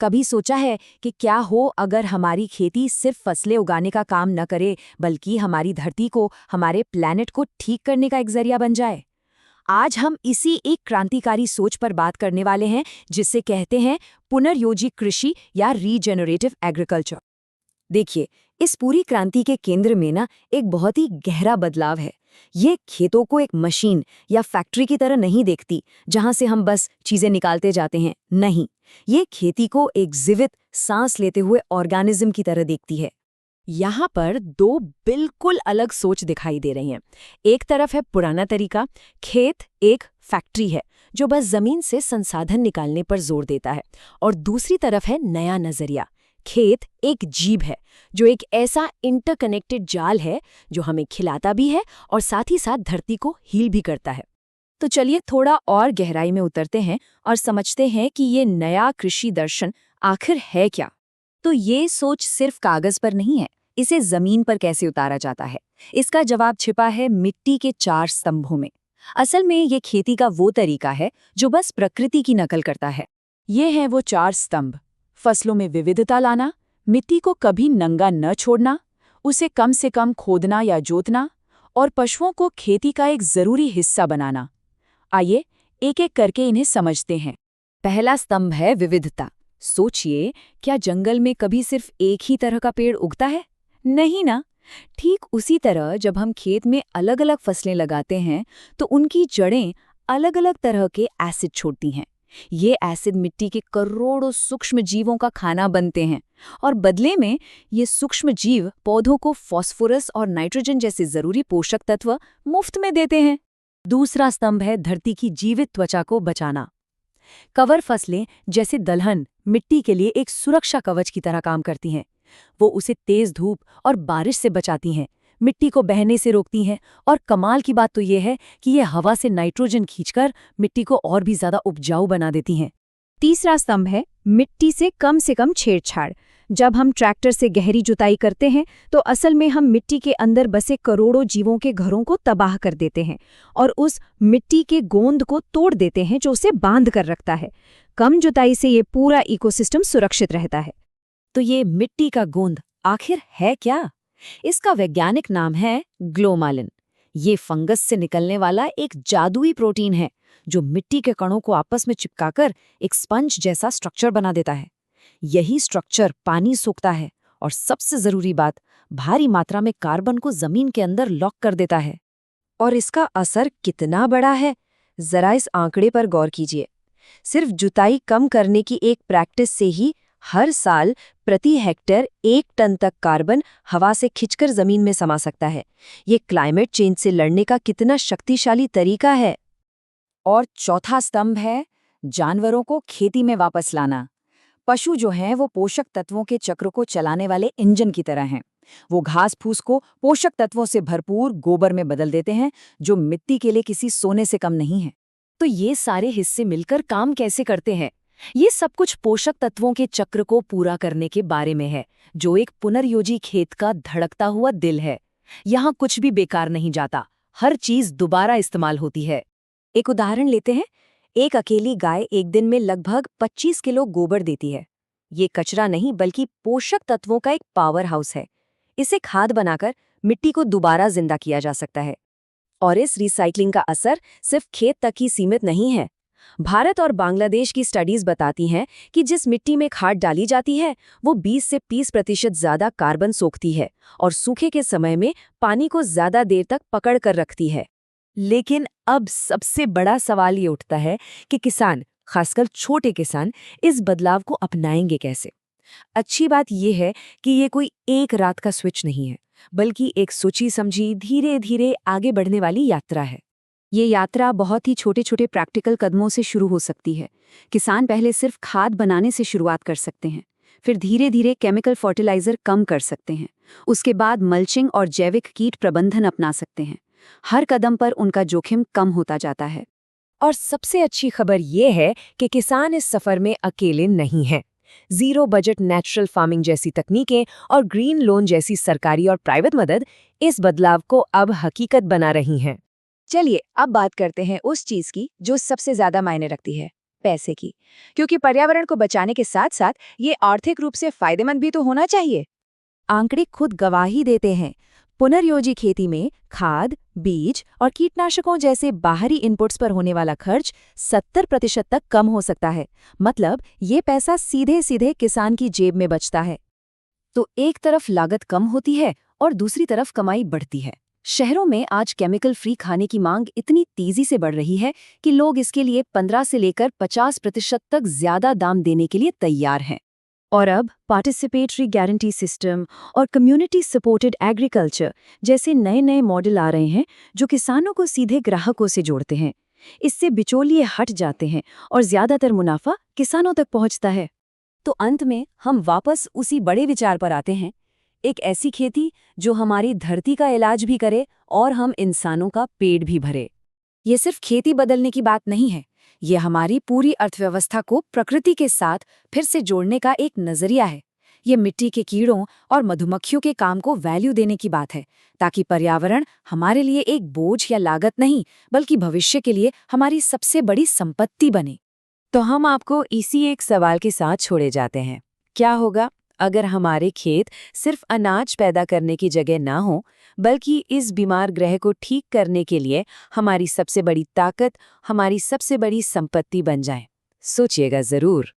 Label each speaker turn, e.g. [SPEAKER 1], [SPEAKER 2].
[SPEAKER 1] कभी सोचा है कि क्या हो अगर हमारी खेती सिर्फ फसलें उगाने का काम न करे, बल्कि हमारी धरती को, हमारे प्लैनेट को ठीक करने का एक जरिया बन जाए? आज हम इसी एक क्रांतिकारी सोच पर बात करने वाले हैं, जिसे कहते हैं पुनर्योजी कृषि या रीजेनरेटिव एग्रीकल्चर। देखिए, इस पूरी क्रांति के केंद्र में ना एक बहुत ही गहरा बदलाव है। ये खेतों को एक मशीन या फैक्ट्री की तरह नहीं देखती, जहां से हम बस चीजें निकालते जाते हैं। नहीं, ये खेती को एक जीवित, सांस लेते हुए ऑर्गेनिज्म की तरह देखती है। यहाँ पर दो बिल्कुल अलग सोच दिखाई दे रही हैं। एक तरफ है पुराना तरीका, खेत एक फैक्ट्री है जो बस जमीन से संसाधन निकालने पर जोर देता है, और दूसरी तरफ है नया नजरिया, खेत एक जीव है जो एक ऐसा इंटरकनेक्टेड जाल है जो हमें खिलाता भी है और साथ ही साथ धरती को हील भी करता है। तो चलिए थोड़ा और गहराई में उतरते हैं और समझते हैं कि ये नया कृषि दर्शन आखिर है क्या। तो ये सोच सिर्फ कागज पर नहीं है, इसे जमीन पर कैसे उतारा जाता है, इसका जवाब छिपा है मिट्टी के 4 स्तंभों में। असल में ये खेती का वो तरीका है जो बस प्रकृति की नकल करता है। ये हैं वो 4 स्तंभ: फसलों में विविधता लाना, मिट्टी को कभी नंगा न छोड़ना, उसे कम से कम खोदना या जोतना, और पशुओं को खेती का एक जरूरी हिस्सा बनाना। आइए एक एक करके इन्हें समझते हैं। पहला स्तंभ है विविधता। सोचिए, क्या जंगल में कभी सिर्फ एक ही तरह का पेड़ उगता है? नहीं ना। ठीक उसी तरह जब हम खेत में अलग अलग फसलें लगाते हैं तो उनकी जड़ें अलग अलग तरह के एसिड छोड़ती हैं। ये एसिड मिट्टी के करोड़ों सूक्ष्म जीवों का खाना बनते हैं, और बदले में ये सूक्ष्म जीव पौधों को फास्फोरस और नाइट्रोजन जैसे जरूरी पोषक तत्व मुफ्त में देते हैं। दूसरा स्तंभ है धरती की जीवित त्वचा को बचाना। कवर फसलें जैसे दलहन मिट्टी के लिए एक सुरक्षा कवच की तरह काम करती हैं। वो उसे तेज धूप और बारिश से बचाती हैं, मिट्टी को बहने से रोकती हैं, और कमाल की बात तो ये है कि ये हवा से नाइट्रोजन खींचकर मिट्टी को और भी ज्यादा उपजाऊ बना देती हैं। तीसरा स्तंभ है मिट्टी से कम छेड़छाड़। जब हम ट्रैक्टर से गहरी जुताई करते हैं तो असल में हम मिट्टी के अंदर बसे करोड़ों जीवों के घरों को तबाह कर देते हैं और उस मिट्टी के गोंद को तोड़ देते हैं जो उसे बांध कर रखता है। कम जुताई से ये पूरा इकोसिस्टम सुरक्षित रहता है। तो ये मिट्टी का गोंद आखिर है क्या? इसका वैज्ञानिक नाम है ग्लोमालिन। ये फंगस से निकलने वाला एक जादुई प्रोटीन है जो मिट्टी के कणों को आपस में चिपकाकर एक स्पंज जैसा स्ट्रक्चर बना देता है। यही स्ट्रक्चर पानी सोखता है और सबसे जरूरी बात, भारी मात्रा में कार्बन को जमीन के अंदर लॉक कर देता है। और इसका असर कितना बड़ा है, जरा इस आंकड़े पर गौर कीजिए। सिर्फ जुताई कम करने की एक प्रैक्टिस से ही हर साल प्रति हेक्टेयर 1 टन तक कार्बन हवा से खिंचकर जमीन में समा सकता है। ये क्लाइमेट चेंज से लड़ने का कितना शक्तिशाली तरीका है। और चौथा स्तंभ है जानवरों को खेती में वापस लाना। पशु जो हैं वो पोषक तत्वों के चक्र को चलाने वाले इंजन की तरह हैं। वो घास फूस को पोषक तत्वों से भरपूर गोबर में बदल देते हैं, जो मिट्टी के लिए किसी सोने से कम नहीं है। तो ये सारे हिस्से मिलकर काम कैसे करते हैं? ये सब कुछ पोषक तत्वों के चक्र को पूरा करने के बारे में है, जो एक पुनर्योजी खेत का धड़कता हुआ दिल है। यहाँ कुछ भी बेकार नहीं जाता, हर चीज दोबारा इस्तेमाल होती है। एक उदाहरण लेते हैं। एक अकेली गाय एक दिन में लगभग 25 किलो गोबर देती है। ये कचरा नहीं बल्कि पोषक तत्वों का एक पावर हाउस है। इसे खाद बनाकर मिट्टी को दोबारा जिंदा किया जा सकता है। और इस रिसाइकलिंग का असर सिर्फ खेत तक ही सीमित नहीं है। भारत और बांग्लादेश की स्टडीज बताती हैं कि जिस मिट्टी में खाद डाली जाती है वो 20 से 30% ज्यादा कार्बन सोखती है और सूखे के समय में पानी को ज्यादा देर तक पकड़ कर रखती है। लेकिन अब सबसे बड़ा सवाल ये उठता है कि किसान, खासकर छोटे किसान, इस बदलाव को अपनाएंगे कैसे? अच्छी बात यह है कि ये कोई एक रात का स्विच नहीं है, बल्कि एक सोची समझी धीरे धीरे आगे बढ़ने वाली यात्रा है। ये यात्रा बहुत ही छोटे छोटे प्रैक्टिकल कदमों से शुरू हो सकती है। किसान पहले सिर्फ खाद बनाने से शुरुआत कर सकते हैं, फिर धीरे धीरे केमिकल फर्टिलाइजर कम कर सकते हैं, उसके बाद मल्चिंग और जैविक कीट प्रबंधन अपना सकते हैं। हर कदम पर उनका जोखिम कम होता जाता है। और सबसे अच्छी खबर ये है कि किसान इस सफर में अकेले नहीं हैं। जीरो बजट नेचुरल फार्मिंग जैसी तकनीकें और ग्रीन लोन जैसी सरकारी और प्राइवेट मदद इस बदलाव को अब हकीकत बना रही हैं। चलिए अब बात करते हैं उस चीज की जो सबसे ज्यादा मायने रखती है, पैसे की, क्योंकि पर्यावरण को बचाने के साथ साथ ये आर्थिक रूप से फायदेमंद भी तो होना चाहिए। आंकड़े खुद गवाही देते हैं। पुनर्योजी खेती में खाद, बीज और कीटनाशकों जैसे बाहरी इनपुट्स पर होने वाला खर्च 70% तक कम हो सकता है। मतलब ये पैसा सीधे सीधे किसान की जेब में बचता है। तो एक तरफ लागत कम होती है और दूसरी तरफ कमाई बढ़ती है। शहरों में आज केमिकल फ्री खाने की मांग इतनी तेजी से बढ़ रही है कि लोग इसके लिए 15 से लेकर 50% तक ज्यादा दाम देने के लिए तैयार हैं। और अब पार्टिसिपेटरी गारंटी सिस्टम और कम्युनिटी सपोर्टेड एग्रीकल्चर जैसे नए नए मॉडल आ रहे हैं जो किसानों को सीधे ग्राहकों से जोड़ते हैं। इससे बिचौलिए हट जाते हैं और ज्यादातर मुनाफा किसानों तक पहुंचता है। तो अंत में हम वापस उसी बड़े विचार पर आते हैं, एक ऐसी खेती जो हमारी धरती का इलाज भी करे और हम इंसानों का पेट भी भरे। ये सिर्फ खेती बदलने की बात नहीं है, ये हमारी पूरी अर्थव्यवस्था को प्रकृति के साथ फिर से जोड़ने का एक नजरिया है। ये मिट्टी के कीड़ों और मधुमक्खियों के काम को वैल्यू देने की बात है, ताकि पर्यावरण हमारे लिए एक बोझ या लागत नहीं, बल्कि भविष्य के लिए हमारी सबसे बड़ी संपत्ति बने। तो हम आपको इसी एक सवाल के साथ छोड़े जाते हैं। क्या होगा अगर हमारे खेत सिर्फ अनाज पैदा करने की जगह ना हो, बल्कि इस बीमार ग्रह को ठीक करने के लिए हमारी सबसे बड़ी ताकत, हमारी सबसे बड़ी संपत्ति बन जाए? सोचिएगा जरूर।